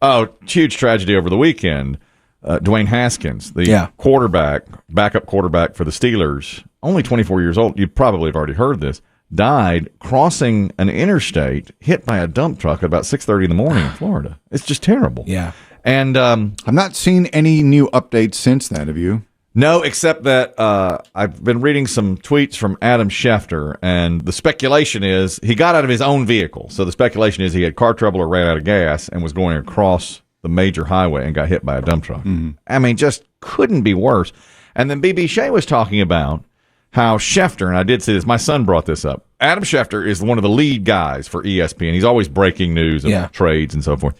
Oh, huge tragedy over the weekend. Dwayne Haskins, the backup quarterback for the Steelers, only 24 years old. You probably have already heard this. Died crossing an interstate, hit by a dump truck at about 6:30 in the morning in Florida. It's just terrible. Yeah. And I've not seen any new updates since then. Have you? No, except that I've been reading some tweets from Adam Schefter, and the speculation is he got out of his own vehicle. So the speculation is he had car trouble or ran out of gas and was going across the major highway and got hit by a dump truck. Mm-hmm. I mean, just couldn't be worse. And then B.B. Shea was talking about how Schefter, and I did see this, my son brought this up. Adam Schefter is one of the lead guys for ESPN. He's always breaking news about trades and so forth.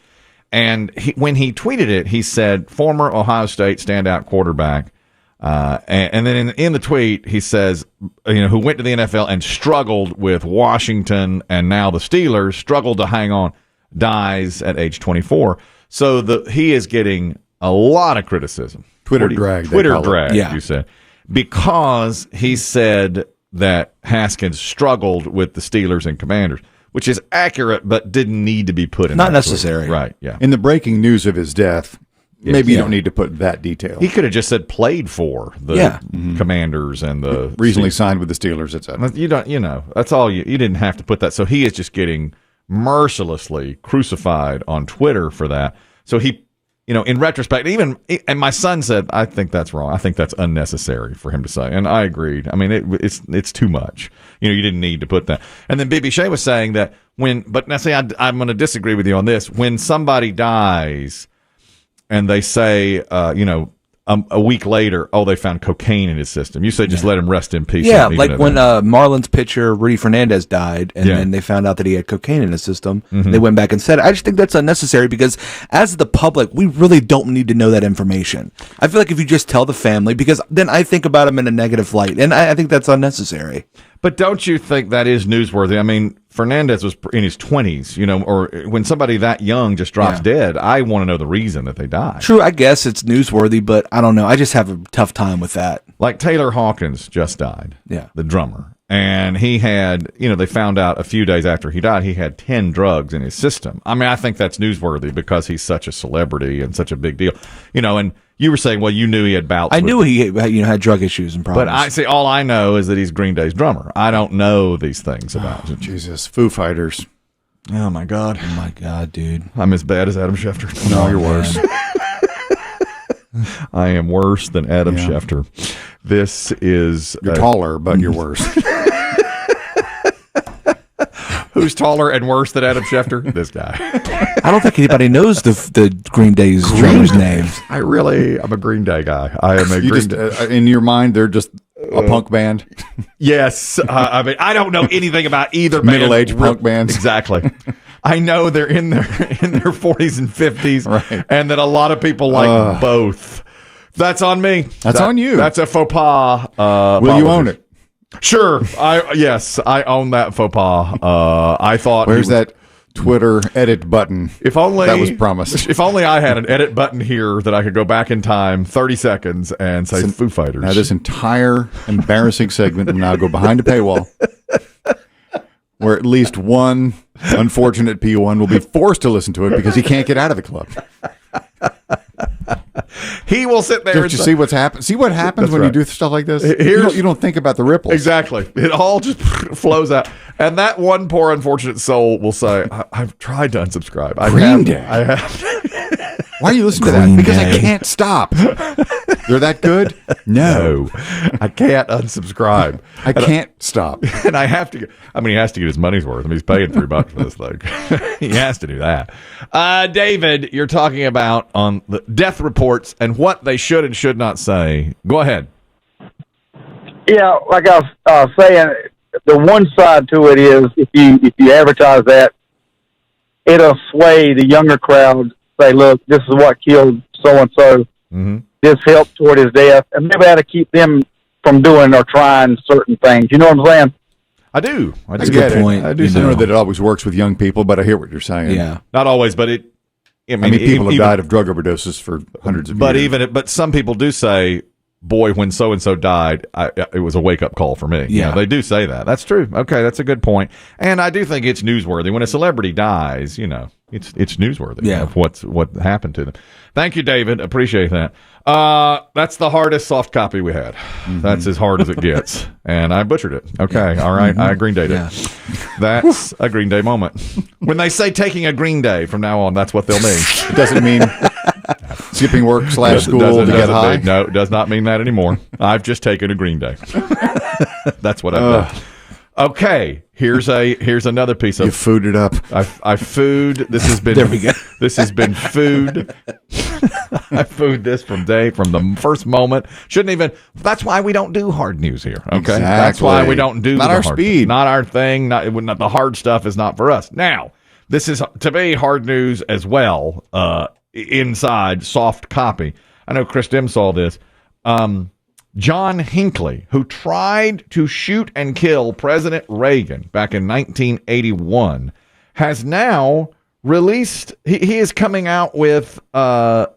And when he tweeted it, he said, former Ohio State standout quarterback. And then in the tweet, he says, who went to the NFL and struggled with Washington and now the Steelers, struggled to hang on, dies at age 24. So he is getting a lot of criticism. Twitter drag, you said. Because he said that Haskins struggled with the Steelers and Commanders, which is accurate, but didn't need to be put in. Not necessary. Tweet. Right, yeah. In the breaking news of his death, maybe you don't need to put that detail. He could have just said played for the Commanders and the recently signed with the Steelers, etc. You don't, that's all you didn't have to put that. So he is just getting mercilessly crucified on Twitter for that. So he, in retrospect, and my son said, I think that's wrong. I think that's unnecessary for him to say. And I agreed. I mean, it's too much. You didn't need to put that. And then B.B. Shea was saying that but now see, I'm going to disagree with you on this. When somebody dies and they say, a week later, they found cocaine in his system. You say just let him rest in peace. Yeah, like when Marlins pitcher Rudy Fernandez died, and then they found out that he had cocaine in his system. Mm-hmm. They went back and said it. I just think that's unnecessary because as the public, we really don't need to know that information. I feel like if you just tell the family, because then I think about him in a negative light, and I think that's unnecessary. But don't you think that is newsworthy? I mean, Fernandez was in his 20s, or when somebody that young just drops dead, I want to know the reason that they died. True, I guess it's newsworthy, but I don't know. I just have a tough time with that. Like Taylor Hawkens just died, the drummer. And he had, they found out a few days after he died, he had 10 drugs in his system. I mean, I think that's newsworthy because he's such a celebrity and such a big deal. And you were saying, well, you knew he had bouts. I knew he had drug issues and problems. But all I know is that he's Green Day's drummer. I don't know these things about him. Jesus, Foo Fighters. Oh, my God. Oh, my God, dude. I'm as bad as Adam Schefter. No, you're worse. I am worse than Adam Schefter. This is... You're taller, but you're worse. Who's taller and worse than Adam Schefter? This guy. I don't think anybody knows the Green Day's drummer's names. I'm a Green Day guy. I am a Green Day. In your mind, they're just a punk band? Yes. I mean, I don't know anything about either middle-aged punk bands. Exactly. I know they're in their 40s and 50s, and that a lot of people like both. That's on me. That's on you. That's a faux pas. Will you own it? Sure. I own that faux pas. I thought. Where's that Twitter edit button? If only that was promised. If only I had an edit button here that I could go back in time 30 seconds and say Foo Fighters. Now this entire embarrassing segment will now go behind a paywall, where at least one unfortunate P1 will be forced to listen to it because he can't get out of the club. He will sit there and see what's happened. See what happens when you do stuff like this? You don't think about the ripples. Exactly. It all just flows out. And that one poor unfortunate soul will say, I've tried to unsubscribe. Green Day. I have. Why are you listening to that? Because I can't stop. They're that good? No. I can't unsubscribe. I can't stop. And I have to. He has to get his money's worth. He's paying $3 for this thing. He has to do that. David, you're talking about on the death reports and what they should and should not say. Go ahead. Yeah, like I was saying, the one side to it is if you advertise that, it'll sway the younger crowd. Say, look, this is what killed so-and-so. Mm-hmm. This helped toward his death. And maybe that'll keep them from doing or trying certain things. You know what I'm saying? I do. That's a good point. I do know that it always works with young people, but I hear what you're saying. Yeah. Not always, but it... people have died of drug overdoses for hundreds of years. But some people do say, boy, when so-and-so died, it was a wake-up call for me. Yeah. They do say that. That's true. Okay, that's a good point. And I do think it's newsworthy. When a celebrity dies, it's newsworthy Yeah. of what happened to them. Thank you, David. Appreciate that. That's the hardest soft copy we had. That's as hard as it gets, and I butchered it. Okay, all right. I Green Dayed it. That's a Green Day moment. When they say taking a Green Day from now on, that's what they'll mean. It doesn't mean skipping work / school to get high. No, it does not mean that anymore. I've just taken a Green Day. That's what I've done. Okay, here's another piece of You food it up. I food. This has been There we go. This has been food. I food this from the first moment. Shouldn't even. That's why we don't do hard news here. Okay, Exactly. that's why we don't do Not the our hard, speed. not our thing. Not the hard stuff is not for us. Now, this is to me hard news as well. Inside soft copy. I know Chris Demm saw this. John Hinckley, who tried to shoot and kill President Reagan back in 1981, has now released. He is coming out with a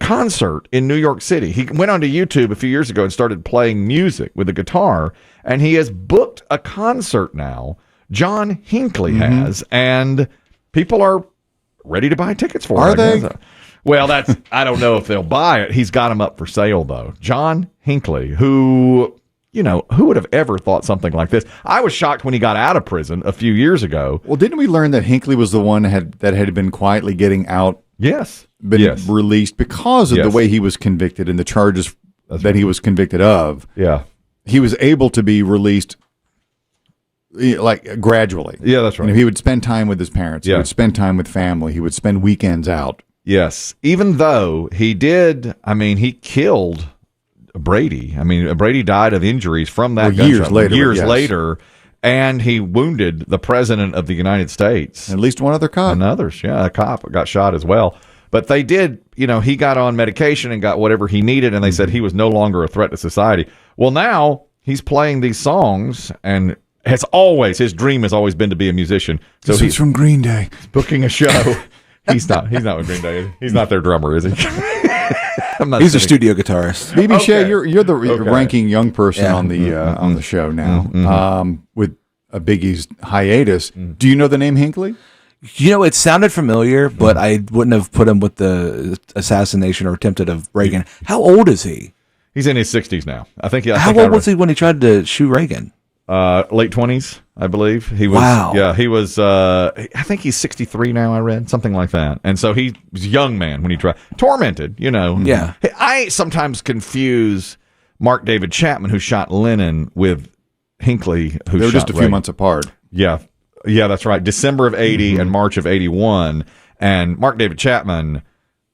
concert in New York City. He went onto YouTube a few years ago and started playing music with a guitar, and he has booked a concert now. John Hinckley has, and people are ready to buy tickets for it. Are they? Well, I don't know if they'll buy it. He's got them up for sale, though. John Hinckley, who would have ever thought something like this? I was shocked when he got out of prison a few years ago. Well, didn't we learn that Hinckley was the one that had been quietly getting out, Yes. released because of the way he was convicted and the charges that he was convicted of? Yeah. He was able to be released like gradually. Yeah, that's right. He would spend time with his parents. He Yeah. would spend time with family. He would spend weekends out. Yes. Even though he killed Brady. Brady died of injuries from that gunshot years later. later, and he wounded the president of the United States. At least one other cop. And others, a cop got shot as well. But they did, he got on medication and got whatever he needed, and they said he was no longer a threat to society. Well, now he's playing these songs, and his dream has always been to be a musician. So he's from Green Day. Booking a show. He's not with Green Day. He's not their drummer, is he? He's a studio guitarist. BB Shea, Okay. you're the Okay. ranking young person Yeah. on the show now. With a Biggie's hiatus, do you know the name Hinckley? It sounded familiar, but I wouldn't have put him with the assassination or attempted of Reagan. How old is he? He's in his 60s now. How old was he when he tried to shoot Reagan? Late 20s, I believe. He was. Wow. Yeah, he was. I think he's 63 now. I read something like that, and so he was a young man when he tried. Tormented, Yeah. I sometimes confuse Mark David Chapman, who shot Lennon, with Hinckley, who They were shot just a few Reagan. months apart. Yeah, that's right. December of 80 and March of 81, and Mark David Chapman.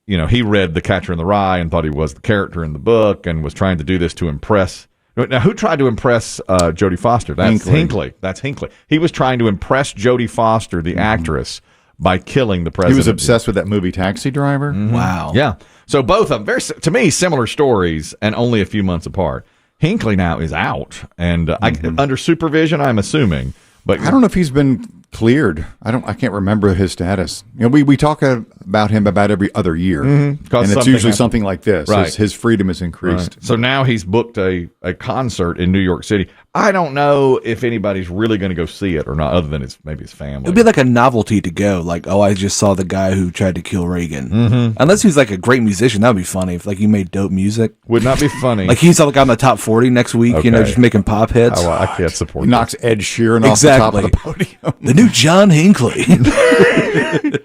He read The Catcher in the Rye and thought he was the character in the book, and was trying to do this to impress. Now, who tried to impress Jodie Foster? That's Hinckley. That's Hinckley. He was trying to impress Jodie Foster, the actress, by killing the president. He was obsessed with that movie Taxi Driver. Wow. Yeah. So both of them, to me, similar stories and only a few months apart. Hinckley now is out and under supervision, I'm assuming. But I don't know if he's been cleared. I can't remember his status. We talk about him about every other year, and it's usually something like this. Right. His freedom is increased. Right. So now he's booked a concert in New York City. I don't know if anybody's really going to go see it or not, other than maybe his family. It'd be like a novelty to go. Like, I just saw the guy who tried to kill Reagan. Unless he was like a great musician, that would be funny. If he made dope music. Would not be funny. Like he's on the top 40 next week, Okay. just making pop hits. I can't support He knocks Ed Sheeran off the top of the podium. The new John Hinckley.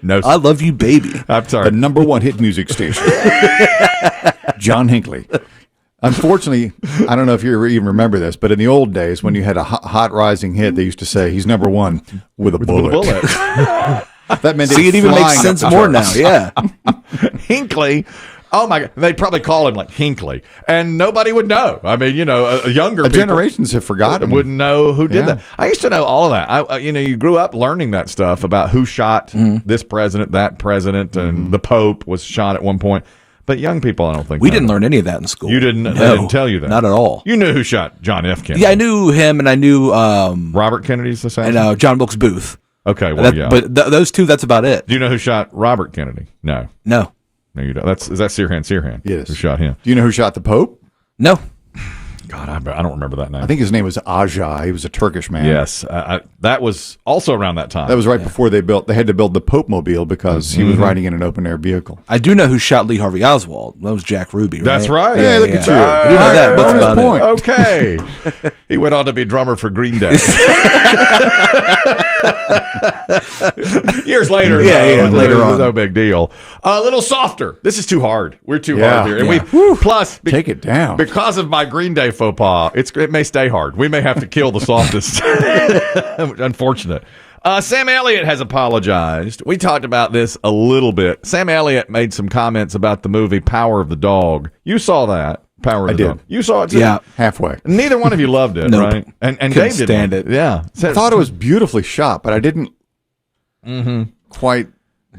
No, I love you, baby. I'm The sorry. number one hit music station. John Hinckley. Unfortunately, I don't know if you even remember this, but in the old days, when you had a hot rising hit, they used to say he's number one with a bullet. That meant See, it even makes sense more now. Yeah. Hinckley. Oh my God! They'd probably call him like Hinckley, and nobody would know. Younger people Generations have forgotten. wouldn't know who did Yeah. that. I used to know all of that. You grew up learning that stuff about who shot this president, that president, and the Pope was shot at one point. But young people, I don't think We know didn't that. learn any of that in school. You didn't. No, They didn't tell you that. Not at all. You knew who shot John F. Kennedy. Yeah, I knew him, and I knew Robert Kennedy's assassin. and John Wilkes Booth. Okay, well, yeah. But those two, that's about it. Do you know who shot Robert Kennedy? No, No. you don't. Is that Sirhan? Yes. Who shot him? Do you know who shot the Pope? No. God, I don't remember that name. I think his name was Aja. He was a Turkish man. Yes, that was also around that time. That was right before they had to build the Pope Mobile because he was riding in an open air vehicle. I do know who shot Lee Harvey Oswald. That was Jack Ruby, right? That's right. Yeah, look at you. I do know that. What's about point. Okay. He went on to be drummer for Green Day. Years later. Later on. No big deal. A little softer. This is too hard. We're too Yeah, hard here. And yeah. plus Take it down. Because of my Green Day faux pas, it may stay hard. We may have to kill the softest. Unfortunate. Sam Elliott has apologized. We talked about this a little bit. Sam Elliott made some comments about the movie Power of the Dog. You saw that. Power of the Dog. You saw it too? Yeah. Halfway. Neither one of you loved it, Nope. right? And Couldn't Dave stand didn't. it. Yeah. I thought it was beautifully shot, but I didn't quite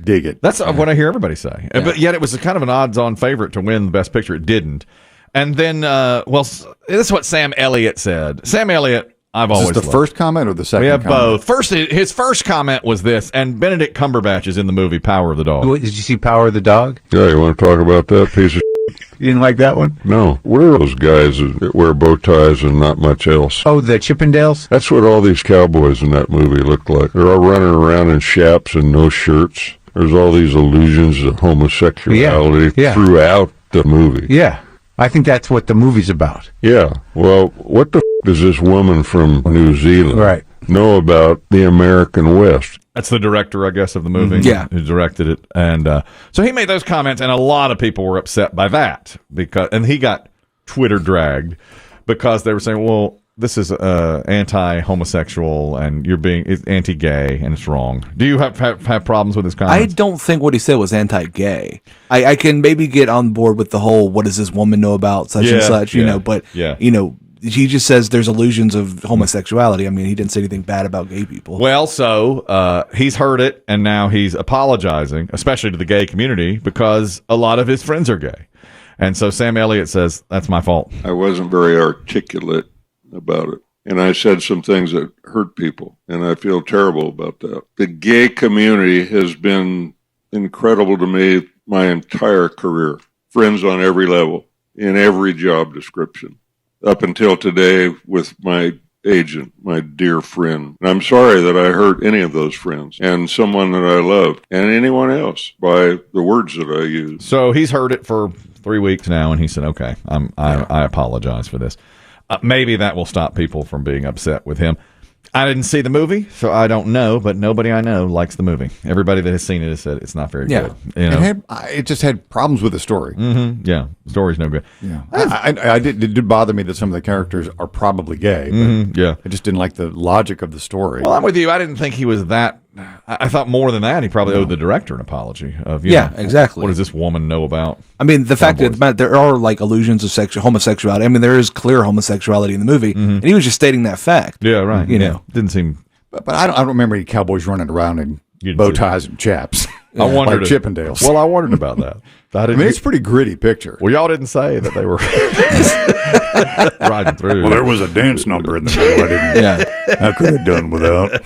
dig it. That's what I hear everybody say. But yet it was a kind of an odds-on favorite to win the Best Picture. It didn't. And then, this is what Sam Elliott said. Sam Elliott, I've always Is this the loved. first comment or the second We have comment? both. His first comment was this, and Benedict Cumberbatch is in the movie Power of the Dog. Did you see Power of the Dog? Yeah, you want to talk about that piece of You didn't like that one? No. What are those guys that wear bow ties and not much else? Oh, the Chippendales? That's what all these cowboys in that movie look like. They're all running around in chaps and no shirts. There's all these allusions to homosexuality throughout the movie. Yeah. I think that's what the movie's about. Yeah. Well, what the does this woman from New Zealand know about the American West? That's the director, I guess, of the movie. Yeah. Who directed it. And so he made those comments, and a lot of people were upset by that. And he got Twitter dragged because they were saying, well, this is anti-homosexual, and you're being anti-gay, and it's wrong. Do you have problems with his I comments? don't think what he said was anti-gay. I can maybe get on board with the whole, what does this woman know about such and such, you know, but, you know, he just says there's illusions of homosexuality. I mean, he didn't say anything bad about gay people. Well, so he's heard it, and now he's apologizing, especially to the gay community, because a lot of his friends are gay. And so Sam Elliott says, that's my fault. I wasn't very articulate about it. And I said some things that hurt people, and I feel terrible about that. The gay community has been incredible to me my entire career. Friends on every level, in every job description, up until today with my agent, my dear friend. And I'm sorry that I hurt any of those friends and someone that I loved and anyone else by the words that I used. So he's heard it for 3 weeks now, and he said, okay, I apologize for this. Maybe that will stop people from being upset with him. I didn't see the movie, so I don't know, but nobody I know likes the movie. Everybody that has seen it has said it's not very good. You know? It just had problems with the story. Yeah, the story's no good. Yeah, it did bother me that some of the characters are probably gay. But Yeah. I just didn't like the logic of the story. Well, I'm with you. I didn't think he was that. I thought more than that, he probably owed the director an apology. Of you know, exactly. What does this woman know about? I mean, the fact that there are like illusions of homosexuality. I mean, there is clear homosexuality in the movie, and he was just stating that fact. Yeah, right. You know, didn't seem. But I don't remember any cowboys running around in bow ties and chaps. I wondered like Chippendales. Well, I wondered about that. I mean, it's a pretty gritty picture. Well, y'all didn't say that they were riding through. Well, there was a dance number in the middle. I didn't. I could have done without.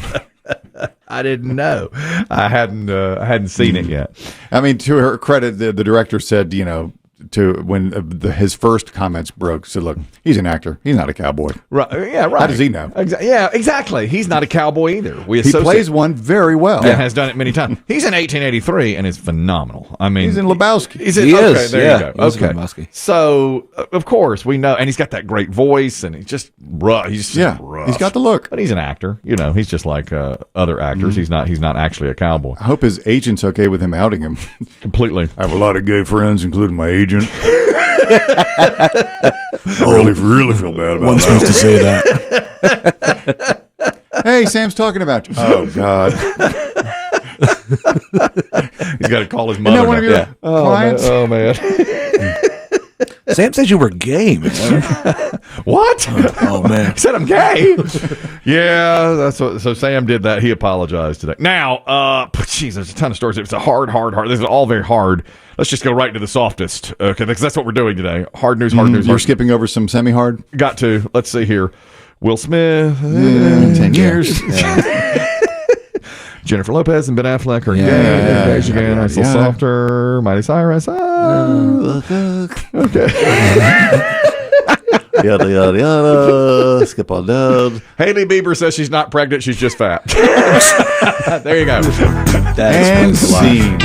I didn't know. I hadn't seen it yet. I mean, to her credit, the director said, you know, when his first comments broke, said, "Look, he's an actor. He's not a cowboy." Right? Yeah, right. How does he know? Yeah, exactly. He's not a cowboy either. He plays one very well. And has done it many times. He's in 1883 and is phenomenal. I mean, He's in Lebowski. He is. There You go. He's in Okay. Lebowski. So of course we know, and he's got that great voice, and he's just rough. He's just rough. He's got the look. But he's an actor. You know, he's just like other actors. He's not actually a cowboy. I hope his agent's okay with him outing him. Completely. I have a lot of gay friends, including my agent. I really feel bad about that. supposed to say that. Hey, Sam's talking about you. Oh, God. He's got to call his Isn't mother. that one of your clients? Oh man. Sam says you were gay, man. What? Oh man. He said I'm gay. Yeah, that's what. So Sam did that. He apologized today. Now, geez, there's a ton of stories. It's a hard. This is all very hard. Let's just go right to the softest. Okay, because that's what we're doing today. Hard news. You're skipping over some semi-hard? Got to. Let's see here. Will Smith. 10 years. Jennifer Lopez and Ben Affleck are Yeah, engaged again. It's a little softer. Miley Cyrus. Okay. Yada, yada, yada. Skip on down. Hailey Bieber says she's not pregnant. She's just fat. There you go. That And explains a lot. scene.